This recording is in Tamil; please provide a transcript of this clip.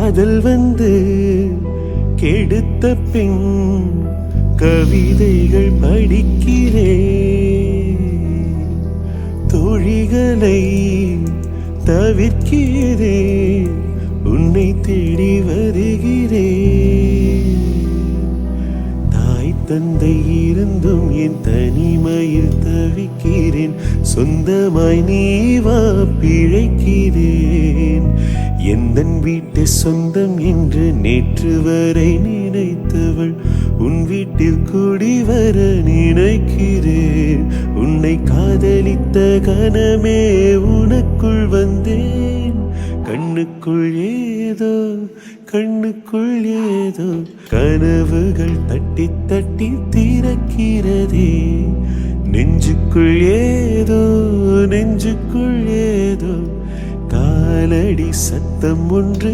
காதல் வந்து கெடுத்த பின் கவிதைகள் படிக்கிறேன், தோழிகளை தவிர்க்கிறேன், உன்னை தேடி வருகிறேன். தாய் தந்தை இருந்தும் என் தனிமையில் தவிக்கிறேன், சொந்தமாய் நீ வா பிழைக்கிறேன். எந்தன் வீட்டு சொந்தம் என்று நேற்று வரை நினைத்தவள் உன் வீட்டில் கூடி வர நினைக்கிறேன். உன்னை காதலித்த கணமே உனக்குள் வந்தேன், கண்ணுக்குள் ஏதோ கண்ணுக்குள் ஏதோ கனவுகள் தட்டி தட்டி திறக்கிறதே. நெஞ்சுக்குள் ஏதோ நெஞ்சுக்குள் ஏதோ காலடி சத்தம் ஒன்று